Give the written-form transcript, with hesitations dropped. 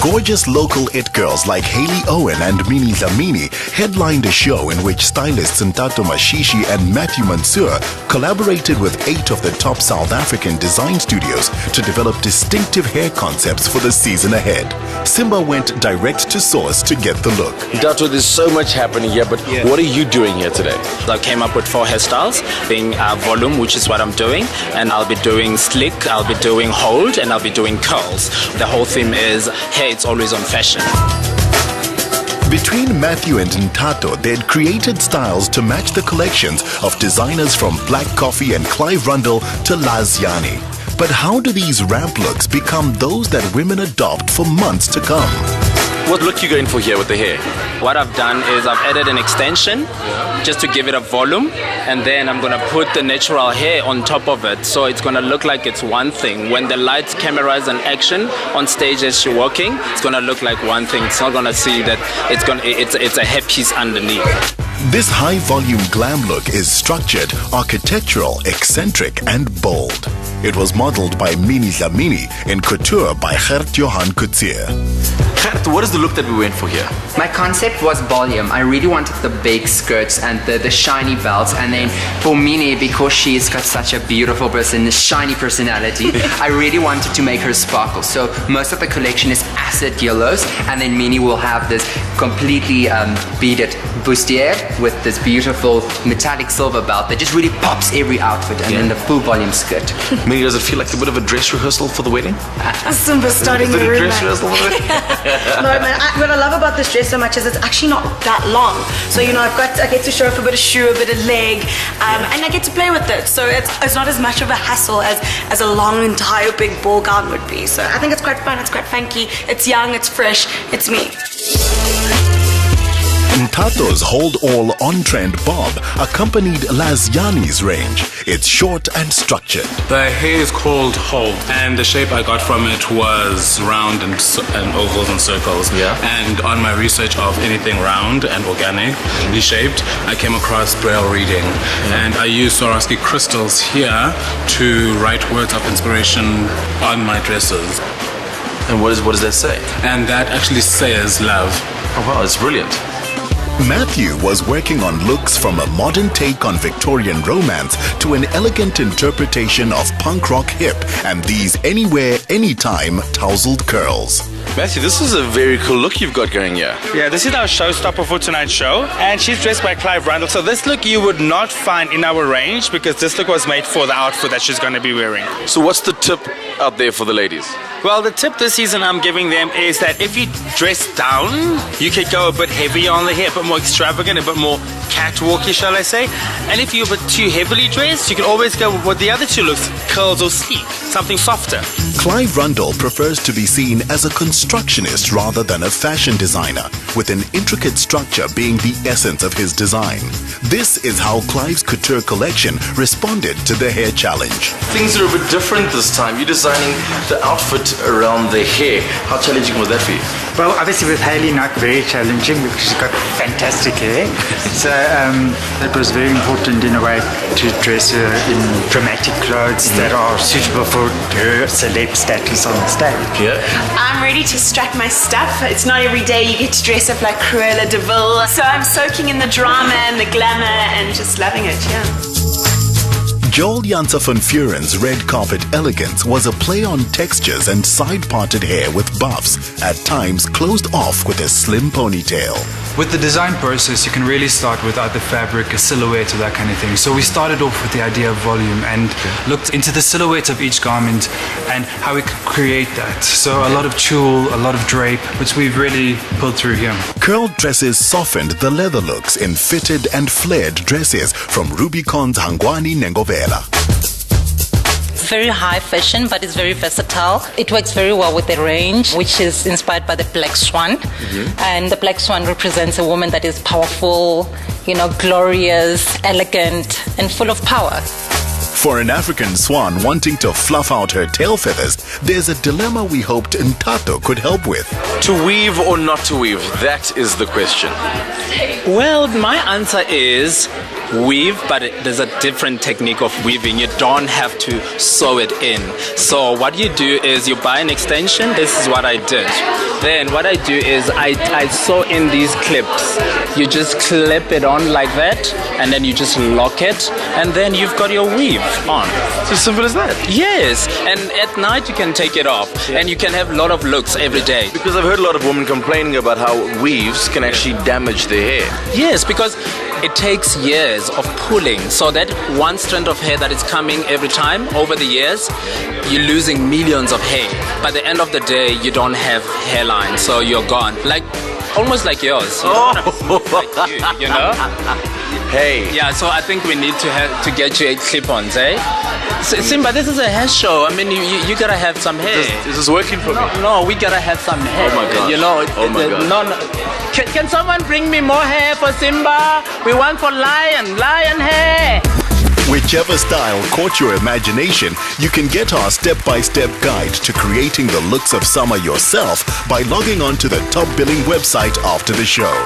Gorgeous local it girls like Hayley Owen and Minnie Dlamini headlined a show in which stylists Nthato Mashisi and Matthew Mansoor collaborated with 8 of the top South African design studios to develop distinctive hair concepts for the season ahead. Simba went direct to source to get the look. Nthato, there's so much happening here, but what are you doing here today? I came up with 4 hairstyles, being volume, which is what I'm doing, and I'll be doing slick, I'll be doing hold, and I'll be doing curls. The whole theme is hair, it's always on fashion. Between Matthew and Nthato, they'd created styles to match the collections of designers from Black Coffee and Clive Rundle to Laziani. But how do these ramp looks become those that women adopt for months to come? What look are you going for here with the hair? What I've done is I've added an extension just to give it a volume, and then I'm going to put the natural hair on top of it, so it's going to look like it's one thing. When the lights, cameras and action on stage as you're walking, it's going to look like one thing. It's not going to see that it's a hairpiece underneath. This high-volume glam look is structured, architectural, eccentric and bold. It was modeled by Minnie Dlamini and couture by Gert Johan Coetzee. Gert, what is the look that we went for here? My concept was volume. I really wanted the big skirts and the shiny belts. And then for Minnie, because she's got such a beautiful shiny personality, I really wanted to make her sparkle. So most of the collection is acid yellows, and then Minnie will have this completely beaded bustier with this beautiful metallic silver belt that just really pops every outfit, and then the full volume skirt. Minnie, does it feel like a bit of a dress rehearsal for the wedding? Simba starting the room. Dress rehearsal for the wedding? No, man, what I love about this dress so much is it's actually not that long. So, you know, I get to show off a bit of shoe, a bit of leg, and I get to play with it. So it's not as much of a hassle as a long, entire big ball gown would be. So I think it's quite fun, it's quite funky, it's young, it's fresh, it's me. Nthato's Hold All On-Trend bob accompanied Laziani's range. It's short and structured. The hair is called Hold, and the shape I got from it was round and ovals and circles. Yeah. And on my research of anything round and organically shaped, I came across Braille reading. And I used Swarovski crystals here to write words of inspiration on my dresses. And what does that say? And that actually says love. Oh wow, it's brilliant. Matthew was working on looks from a modern take on Victorian romance to an elegant interpretation of punk rock hip and these anywhere, anytime tousled curls. Matthew, this is a very cool look you've got going here. Yeah, this is our showstopper for tonight's show, and she's dressed by Clive Rundle. So this look you would not find in our range because this look was made for the outfit that she's going to be wearing. So what's the tip out there for the ladies? Well, the tip this season I'm giving them is that if you dress down, you could go a bit heavier on the hair, a bit more extravagant, a bit more catwalky, shall I say. And if you're a bit too heavily dressed, you can always go with the other 2 looks, curls or sleek, something softer. Clive Rundle prefers to be seen as a constructionist rather than a fashion designer, with an intricate structure being the essence of his design. This is how Clive's couture collection responded to the hair challenge. Things are a bit different this time. You're designing the outfit around the hair. How challenging was that for you? Well, obviously with Hayley, not very challenging because she's got fantastic hair. So it was very important in a way to dress her in dramatic clothes that are suitable for her celeb status on the stage. Yeah. I'm ready to strut my stuff. It's not every day you get to dress up like Cruella de Vil. So I'm soaking in the drama and the glamour and just loving it, yeah. Joel Janse van Vuren's red carpet elegance was a play on textures and side-parted hair with buffs, at times closed off with a slim ponytail. With the design process, you can really start with either fabric, a silhouette, or that kind of thing. So we started off with the idea of volume and looked into the silhouette of each garment and how we could create that. So a lot of tulle, a lot of drape, which we've really pulled through here. Curled dresses softened the leather looks in fitted and flared dresses from Rubicon's Hangwani Nengovela. Very high fashion, but it's very versatile. It works very well with the range, which is inspired by the Black Swan. And the Black Swan represents a woman that is powerful, you know, glorious, elegant, and full of power. For an African swan wanting to fluff out her tail feathers, there's a dilemma we hoped Nthato could help with. To weave or not to weave, that is the question. Well, my answer is weave, but there's a different technique of weaving. You don't have to sew it in. So what you do is you buy an extension. This is what I did. Then what I do is I sew in these clips. You just clip it on like that, and then you just lock it, and then you've got your weave on. It's as simple as that. Yes, and at night you can take it off, and you can have a lot of looks every day. Because I've heard a lot of women complaining about how weaves can actually damage their hair. Yes, because it takes years of pulling. So that one strand of hair that is coming every time over the years, you're losing millions of hair. By the end of the day, you don't have hairline, so you're gone. Like almost like yours. You don't have to look like you know? Hey. Yeah, so I think we need to get you a clip-ons, eh? Simba, this is a hair show. I mean, you gotta have some hair. This is working for me. No, we gotta have some hair. Oh my gosh. You know, oh my gosh. No. Can someone bring me more hair for Simba? We want for lion hair. Whichever style caught your imagination, you can get our step-by-step guide to creating the looks of summer yourself by logging on to the top billing website after the show.